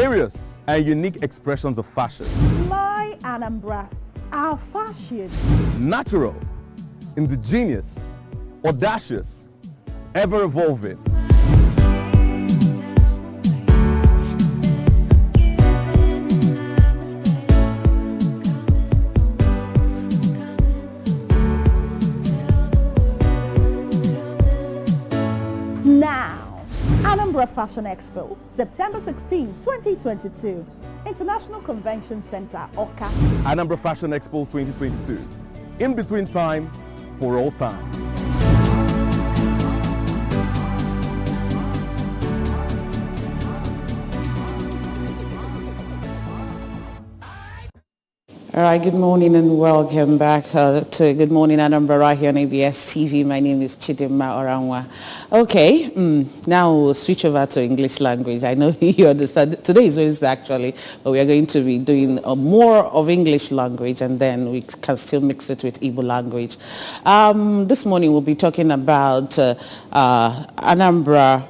Mysterious and unique expressions of fashion. My Anambra, our fashion. Natural, indigenous, audacious, ever-evolving. Now, Anambra Fashion Expo, September 16, 2022. International Convention Center, Oka. Anambra Fashion Expo 2022. In between time for all times. All right, good morning and welcome back to Good Morning Anambra right here on ABS TV. My name is Chidimma Oranwa. Okay, now we'll switch over to English language. I know you understand. Today is Wednesday actually, but we are going to be doing more of English language and then we can still mix it with Igbo language. This morning we'll be talking about Anambra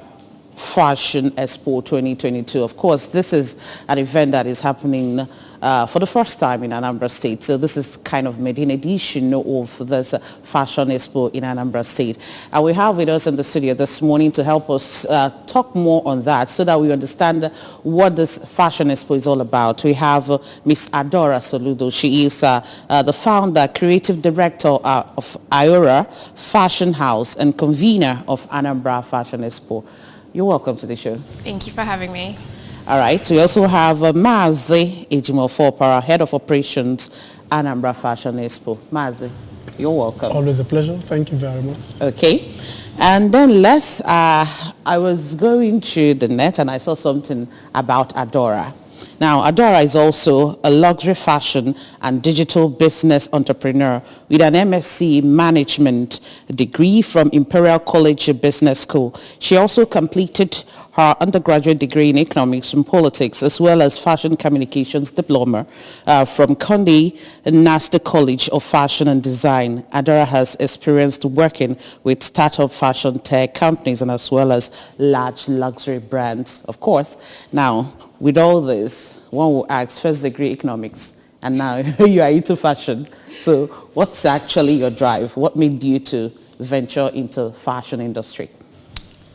Fashion Expo 2022. Of course, this is an event that is happening for the first time in Anambra State. So this is kind of made in edition of this Fashion Expo in Anambra State. And we have with us in the studio this morning to help us talk more on that so that we understand what this Fashion Expo is all about. We have Ms. Adora Soludo. She is the founder, creative director of Iora Fashion House and convener of Anambra Fashion Expo. You're welcome to the show. Thank you for having me. All right. We also have Mazi Ejimofopara, Head of Operations, Anambra Fashion Expo. Mazi, you're welcome. Always a pleasure. Thank you very much. Okay. And then I was going through the net and I saw something about Adora. Now, Adora is also a luxury fashion and digital business entrepreneur with an MSc Management degree from Imperial College Business School. She also completed her undergraduate degree in economics and politics, as well as fashion communications diploma from Condé Nast College of Fashion and Design. Adora has experienced working with startup fashion tech companies and as well as large luxury brands, of course. Now, with all this, one will ask first degree economics and now you are into fashion. So what's actually your drive? What made you to venture into fashion industry?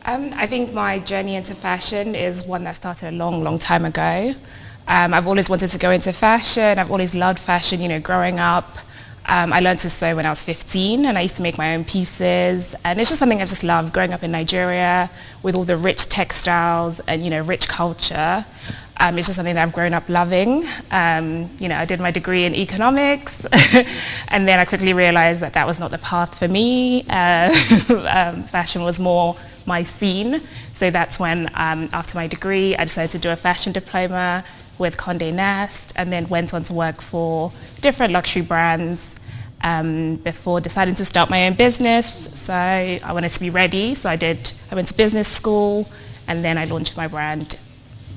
I think my journey into fashion is one that started a long time ago. I've always wanted to go into fashion. I've always loved fashion, you know, growing up. I learned to sew when I was 15 and I used to make my own pieces, and it's just something I've just loved growing up in Nigeria with all the rich textiles and, you know, rich culture. It's just something that I've grown up loving. You know, I did my degree in economics and then I quickly realized that that was not the path for me. Fashion was more my scene. So that's when after my degree I decided to do a fashion diploma with Condé Nast and then went on to work for different luxury brands before deciding to start my own business. So I wanted to be ready. So I went to business school and then I launched my brand.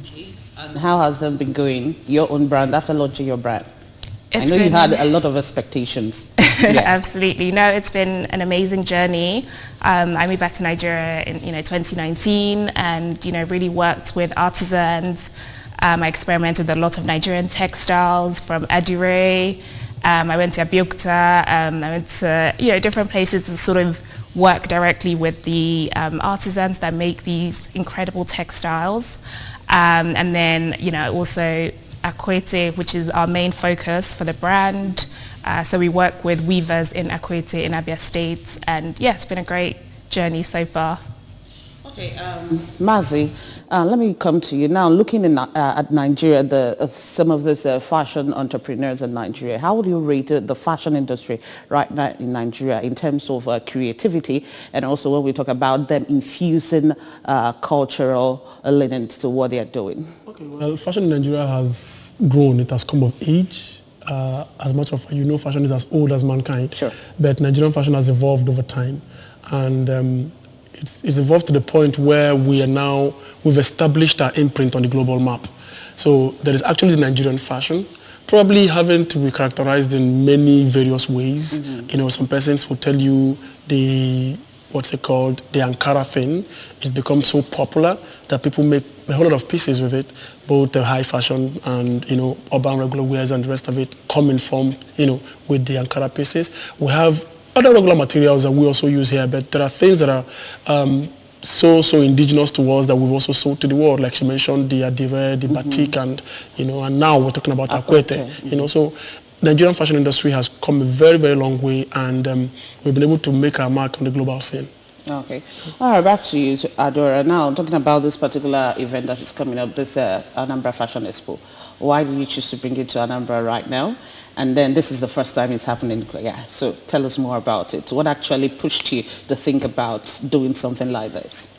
Okay. And how has that been going, your own brand, after launching your brand? I know you had a lot of expectations. Yeah. Absolutely. No, it's been an amazing journey. I moved back to Nigeria in 2019 and really worked with artisans. I experimented with a lot of Nigerian textiles from Adire. I went to Abeokuta. I went to different places to sort of work directly with the artisans that make these incredible textiles. And then also Akwete, which is our main focus for the brand. So we work with weavers in Akwete in Abia State, and yeah, it's been a great journey so far. Okay, Mazi, let me come to you now. Looking at Nigeria, some of these fashion entrepreneurs in Nigeria, how would you rate the fashion industry right now in Nigeria in terms of creativity, and also when we talk about them infusing cultural elements to what they are doing? Okay, well, fashion in Nigeria has grown. It has come of age. As much of fashion is as old as mankind. Sure. But Nigerian fashion has evolved over time, and it's evolved to the point where we've established our imprint on the global map. So there is actually Nigerian fashion, probably having to be characterized in many various ways. Mm-hmm. Some persons will tell you the what's it called, the Ankara thing. It's become so popular that people make a whole lot of pieces with it, both the high fashion and, urban regular wears and the rest of it come in form, with the Ankara pieces. We have other regular materials that we also use here, but there are things that are so indigenous to us that we've also sold to the world, like she mentioned, the adire, the batik, and and now we're talking about akwete. So Nigerian fashion industry has come a very, very long way, and we've been able to make our mark on the global scene. Okay. All right, back to you, Adora. Now, talking about this particular event that is coming up, this Anambra Fashion Expo. Why did you choose to bring it to Anambra right now? And then this is the first time it's happening. Yeah, so tell us more about it. What actually pushed you to think about doing something like this?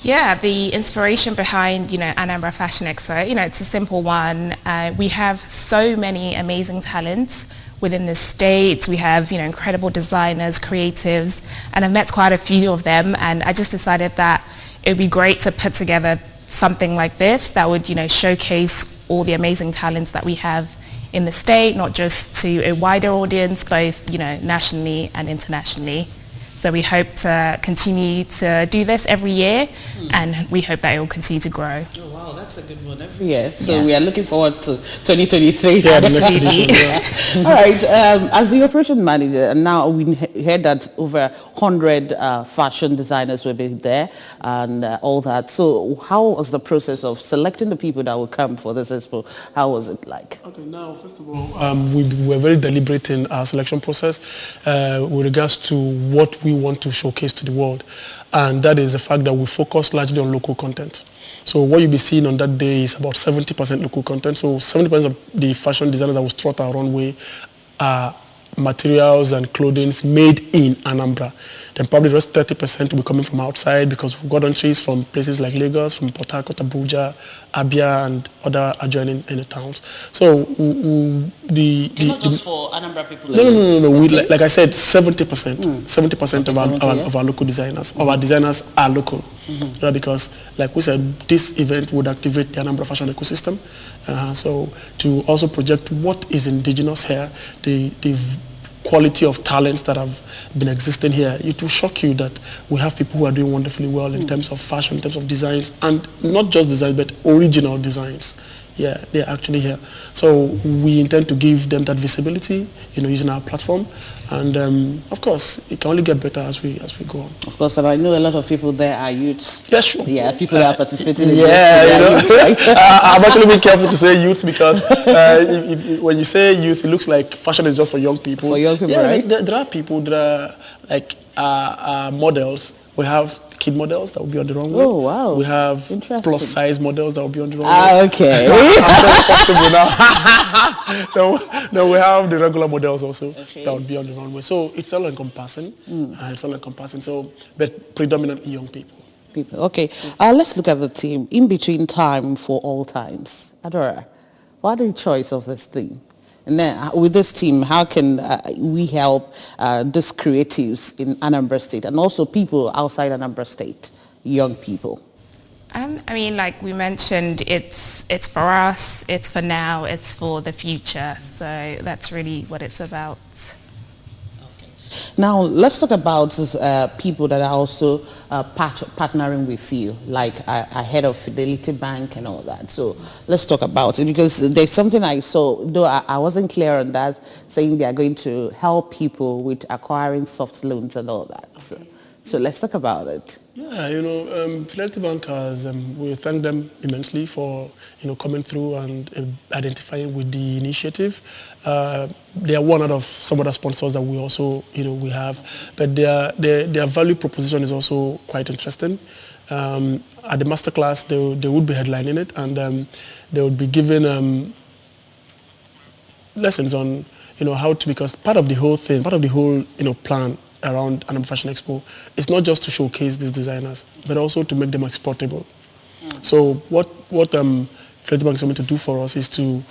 Yeah, the inspiration behind, Anambra Fashion Expo, it's a simple one. We have so many amazing talents within the state. We have, incredible designers, creatives, and I've met quite a few of them, and I just decided that it would be great to put together something like this that would, showcase all the amazing talents that we have in the state, not just to a wider audience, both, nationally and internationally. So we hope to continue to do this every year, and we hope that it will continue to grow. Oh wow, that's a good one every year. So we are looking forward to 2023. Yeah, the next edition, yeah. All right, as the operation manager, and now we heard that over 100 fashion designers will be there and all that. So how was the process of selecting the people that will come for this expo? How was it like? Okay, now first of all, we were very deliberate in our selection process with regards to what we want to showcase to the world, and that is the fact that we focus largely on local content. So what you'll be seeing on that day is about 70% local content. So 70% of the fashion designers that will strut our runway are materials and clothing made in Anambra. Then probably the rest 30% will be coming from outside, because we've got entries from places like Lagos, from Port Harcourt, Abuja, Abia, and other adjoining towns. So not just for Anambra people. No. Okay. Like I said, 70%. 70% of our local designers. Our designers are local. Because, like we said, this event would activate the Anambra fashion ecosystem. So to also project what is indigenous here, the quality of talents that have been existing here, it will shock you that we have people who are doing wonderfully well in terms of fashion, in terms of designs, and not just designs, but original designs. Yeah, they're actually here. So we intend to give them that visibility, using our platform. And of course, it can only get better as we go on. Of course, and I know a lot of people there are youths. Yeah, sure. Yeah, people that are participating in this. Youths, right? I'm actually being careful to say youth, because when you say youth, it looks like fashion is just for young people. For young people, right? There are people that are like models. We have kid models that will be on the runway. Oh, wow. We have plus size models that will be on the runway. Okay. No, we have the regular models also that will be on the runway. So it's all encompassing. So, but predominantly young people. Okay. Let's look at the theme, In Between Time for All Times. Adora, what the choice of this theme? And then with this team, how can we help these creatives in Anambra State and also people outside Anambra State, young people? I mean, like we mentioned, it's for us, it's for now, it's for the future. So that's really what it's about. Now, let's talk about people that are also partnering with you, like a head of Fidelity Bank and all that. So let's talk about it, because there's something I saw, though I wasn't clear on that, saying they are going to help people with acquiring soft loans and all that. So let's talk about it. Yeah, Fidelity Bank has, we thank them immensely for, coming through and identifying with the initiative. They are one out of some other sponsors that we also, we have. But their value proposition is also quite interesting. At the masterclass, they would be headlining it, and they would be giving lessons on, how to, because part of the whole thing, plan around Anambra Fashion Expo, it's not just to showcase these designers, but also to make them exportable. So what Fidelity Bank is going to do for us is to,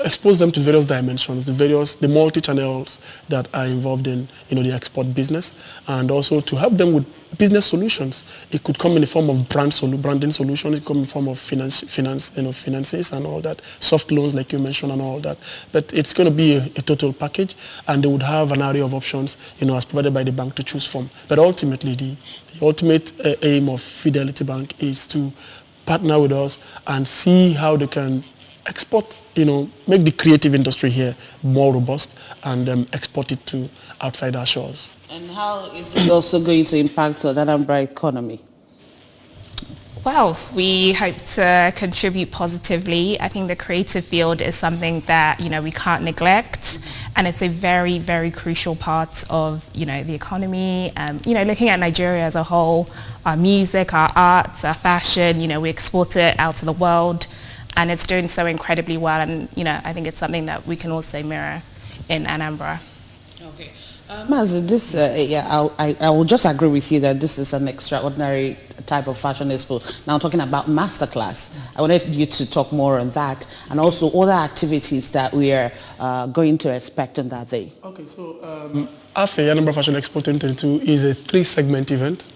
expose them to various dimensions, the multi-channels that are involved in, the export business, and also to help them with business solutions. It could come in the form of branding solutions. It could come in the form of finances and all that, soft loans like you mentioned and all that. But it's going to be a total package, and they would have an array of options, as provided by the bank to choose from. But ultimately, the ultimate aim of Fidelity Bank is to partner with us and see how they can export, make the creative industry here more robust and export it to outside our shores. And how is this also going to impact the Anambra economy? Well, we hope to contribute positively. I think the creative field is something that, we can't neglect. And it's a very, very crucial part of, the economy. Looking at Nigeria as a whole, our music, our arts, our fashion, we export it out to the world. And it's doing so incredibly well. And, I think it's something that we can also mirror in Anambra. Okay. Mazi, this, I will just agree with you that this is an extraordinary type of fashion expo. Now talking about masterclass, I wanted you to talk more on that and also other activities that we are going to expect on that day. Okay, so Anambra Fashion Expo 2022 is a 3-segment event,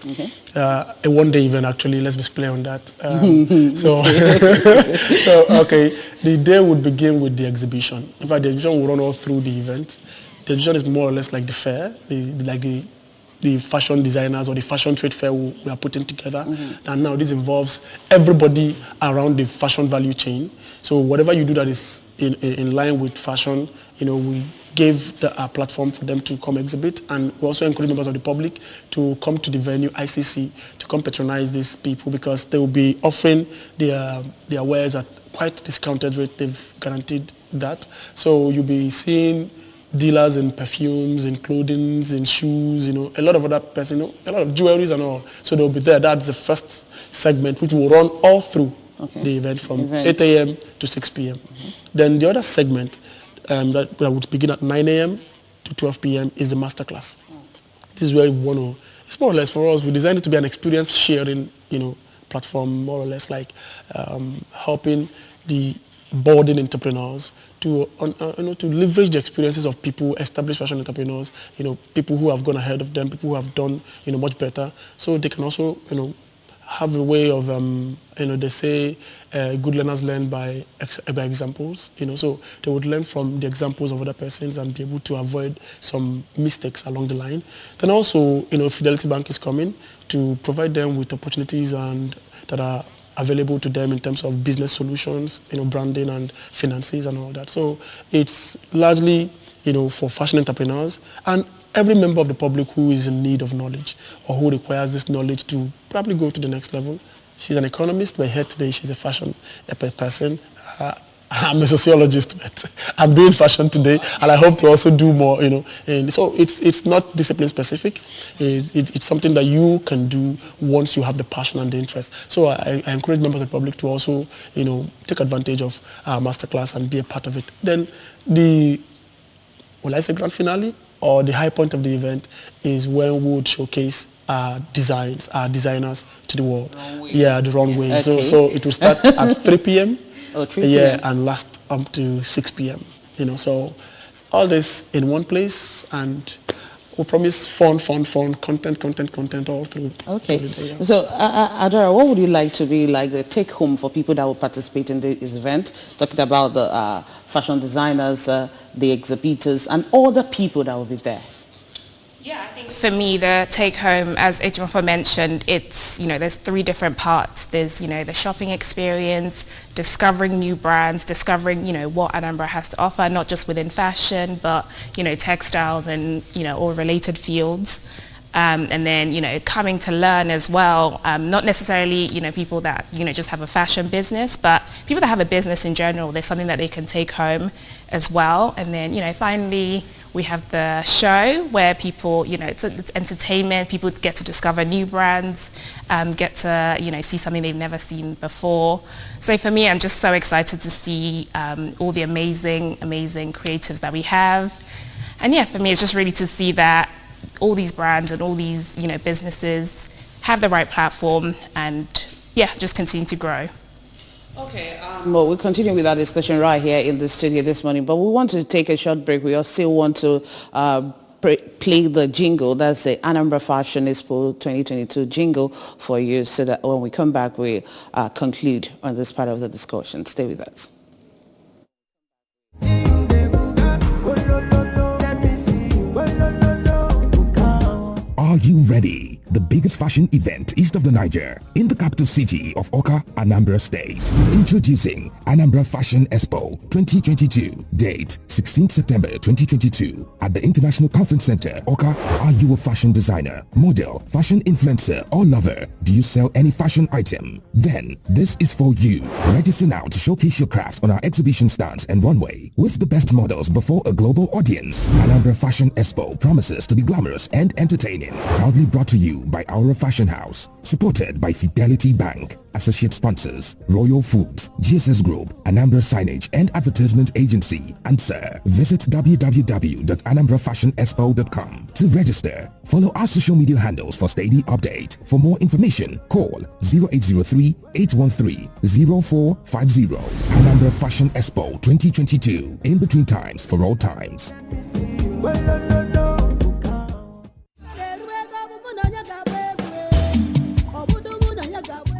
a one-day event actually, let's be clear on that. The day would begin with the exhibition. In fact, the exhibition will run all through the event. The exhibition is more or less like the fair, like the fashion designers or the fashion trade fair we are putting together. And now this involves everybody around the fashion value chain. So whatever you do that is in line with fashion, we gave a platform for them to come exhibit, and we also encourage members of the public to come to the venue, ICC, to come patronize these people because they will be offering their wares at quite discounted rate. They've guaranteed that. So you'll be seeing dealers in perfumes, in clothing, in shoes, a lot of other person, a lot of jewelries and all. So they'll be there. That's the first segment, which will run all through the event from 8 a.m. to 6 p.m. Then the other segment that would begin at 9 a.m. to 12 p.m. is the masterclass. This is where we want to, it's more or less for us, we designed it to be an experience sharing, platform, more or less like helping the budding entrepreneurs to leverage the experiences of people, established fashion entrepreneurs, people who have gone ahead of them, people who have done, much better, so they can also, have a way of, they say good learners learn by examples, so they would learn from the examples of other persons and be able to avoid some mistakes along the line. Then also, Fidelity Bank is coming to provide them with opportunities and that are available to them in terms of business solutions, branding and finances and all that. So it's largely, for fashion entrepreneurs and every member of the public who is in need of knowledge or who requires this knowledge to probably go to the next level. She's an economist, but here today she's a fashion person. I'm a sociologist, but I'm doing fashion today, and I hope to also do more, And so it's not discipline specific. It's something that you can do once you have the passion and the interest. So I encourage members of the public to also, take advantage of our masterclass and be a part of it. Then will I say grand finale or the high point of the event is when we would showcase our designs, our designers to the world. Yeah, the runway. Okay. So it will start at 3 p.m. Oh, 3 p.m. And last up to 6 p.m. So all this in one place, and we promise fun, content all through. Okay. The day, yeah. So, Adora, what would you like to be like the take-home for people that will participate in this event? Talking about the fashion designers, the exhibitors, and all the people that will be there. Yeah, I think for me, the take-home, as Ejiofor mentioned, it's, there's 3 different parts. There's, the shopping experience, discovering new brands, discovering, what Anambra has to offer, not just within fashion, but, textiles and, all related fields. And then, coming to learn as well, not necessarily, people that, just have a fashion business, but people that have a business in general, there's something that they can take home as well. And then, finally, we have the show where people, it's entertainment, people get to discover new brands, get to, see something they've never seen before. So for me, I'm just so excited to see all the amazing creatives that we have. And yeah, for me, it's just really to see that all these brands and all these, businesses have the right platform and yeah, just continue to grow. Okay, well, we'll continue with our discussion right here in the studio this morning, but we want to take a short break. We still want to play the jingle. That's the Anambra Fashion Expo 2022 jingle for you, so that when we come back, we conclude on this part of the discussion. Stay with us. Are you ready? The biggest fashion event east of the Niger, in the capital city of Awka, Anambra State. Introducing Anambra Fashion Expo 2022. Date 16th September 2022 at the International Conference Center, Awka. Are you a fashion designer, model, fashion influencer, or lover? Do you sell any fashion item? Then this is for you. Register now to showcase your craft on our exhibition stands and runway with the best models before a global audience. Anambra Fashion Expo promises to be glamorous and entertaining. Proudly brought to you by Aura Fashion House, supported by Fidelity Bank, associate sponsors, Royal Foods, GSS Group, Anambra Signage and Advertisement Agency. And sir, visit www.anambrafashionexpo.com to register. Follow our social media handles for steady update. For more information, call 0803-813-0450. Anambra Fashion Expo 2022, in between times for all times.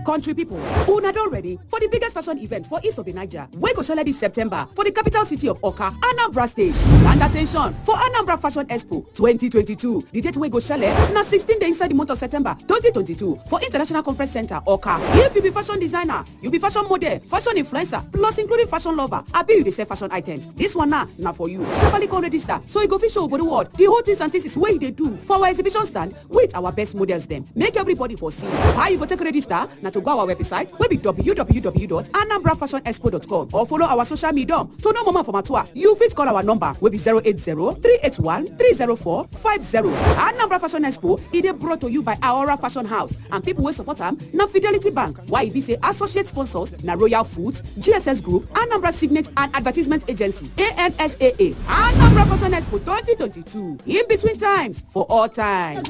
Country people, una don ready for the biggest fashion event for east of the Niger. We go shele this September for the capital city of Awka, Anambra State. Stand attention for Anambra Fashion Expo 2022. The date we go shele na 16 days inside the month of September 2022 for International Conference Center, Awka. If you be fashion designer, you be fashion model, fashion influencer, plus including fashion lover, abi you dey sell fashion items. This one na for you. Sharply come register so you go fit show over the world the whole things and things wey they do for our exhibition stand with our best models them. Make everybody for see. How you go take register? Na to go our website wey be www.anambrafashionexpo.com or follow our social media to know more from Atua. You fit call our number wey be 080-381-30450. Anambra Fashion Expo is brought to you by Aura Fashion House, and people wey support am na Fidelity Bank. Why e be say associate sponsors na Royal Foods, GSS Group, Anambra Signage and Advertisement Agency, ANSAA. Anambra Fashion Expo 2022, in between times for all times.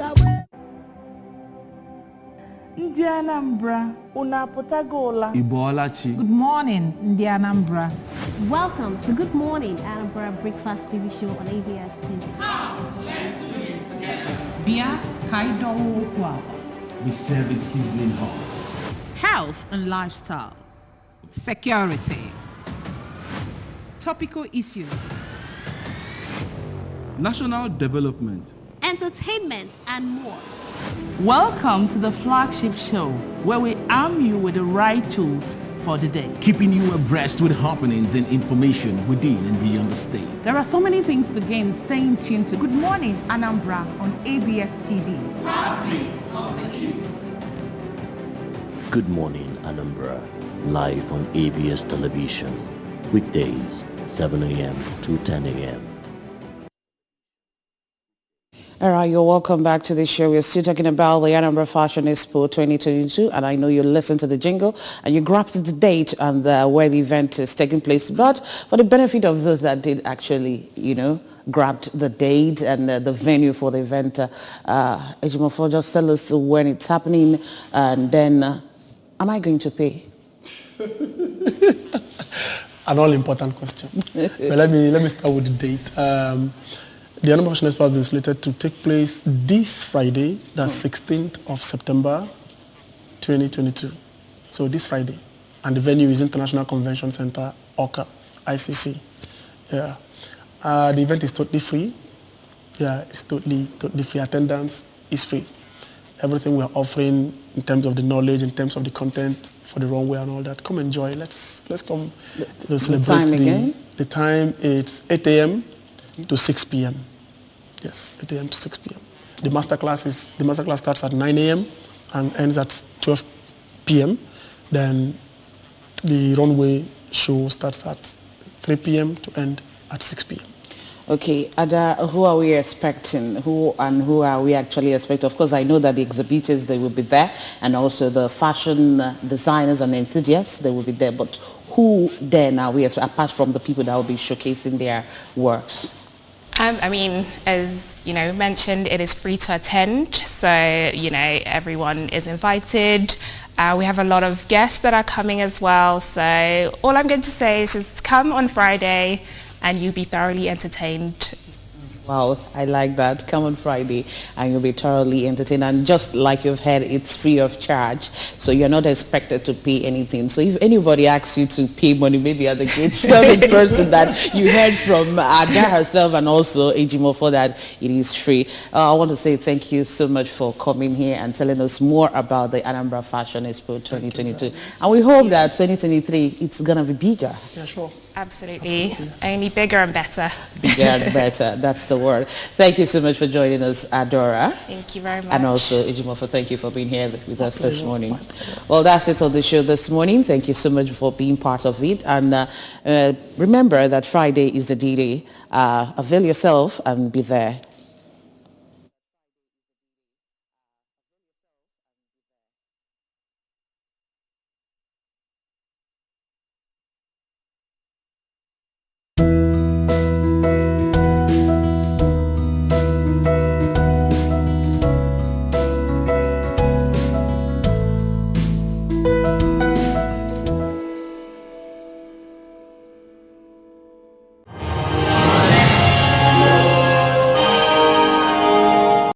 Ndi Anambra, una potagola. Ibolachi. Good morning, Ndi Anambra. Welcome to Good Morning Anambra Breakfast TV show on ABS TV. Let's do it together. Bia Kaido Kwa. We serve it sizzling hot. Health and lifestyle. Security. Topical issues. National development. Entertainment and more. Welcome to the flagship show where we arm you with the right tools for the day. Keeping you abreast with happenings and information within and beyond the state. There are so many things to gain staying tuned to Good Morning Anambra on ABS TV. Good Morning Anambra, live on ABS Television, weekdays 7 a.m. to 10 a.m. All right, you're welcome back to the show. We're still talking about the Anambra Fashion Expo 2022, and I know you listened to the jingle and you grabbed the date and where the event is taking place. But for the benefit of those that did actually, grabbed the date and the venue for the event, Ejimofo, just tell us when it's happening, and then am I going to pay? An all-important question. But let me start with the date. The Anambra Fashion Expo has been slated to take place this Friday, that's 16th of September 2022. So this Friday. And the venue is International Convention Center, Awka, ICC. Yeah. The event is totally free. Yeah, it's totally free. Attendance is free. Everything we're offering in terms of the knowledge, in terms of the content for the runway and all that, come enjoy. Let's come to celebrate. The time again? The time is 8 a.m. to 6 p.m. Yes, 8 a.m. to 6 p.m. The masterclass starts at 9 a.m. and ends at 12 p.m. Then the runway show starts at 3 p.m. to end at 6 p.m. Okay, Ada, who are we expecting? Who are we actually expecting? Of course, I know that the exhibitors, they will be there, and also the fashion designers and enthusiasts, they will be there. But who then are we expecting, apart from the people that will be showcasing their works? I mean, as mentioned, it is free to attend, so everyone is invited. We have a lot of guests that are coming as well, so all I'm going to say is just come on Friday and you'll be thoroughly entertained. Wow, I like that. Come on Friday and you'll be thoroughly entertained. And just like you've heard, it's free of charge. So you're not expected to pay anything. So if anybody asks you to pay money, maybe at the gate, tell the person that you heard from Ada herself and also Ejimo for that it is free. I want to say thank you so much for coming here and telling us more about the Anambra Fashion Expo 2022. And we hope that 2023, it's going to be bigger. Yeah, sure. Absolutely. Only bigger and better. Bigger and better. That's the word. Thank you so much for joining us, Adora. Thank you very much. And also, Ejimo, thank you for being here with us this morning. Well, that's it on the show this morning. Thank you so much for being part of it. And remember that Friday is the D-Day. Avail yourself and be there. you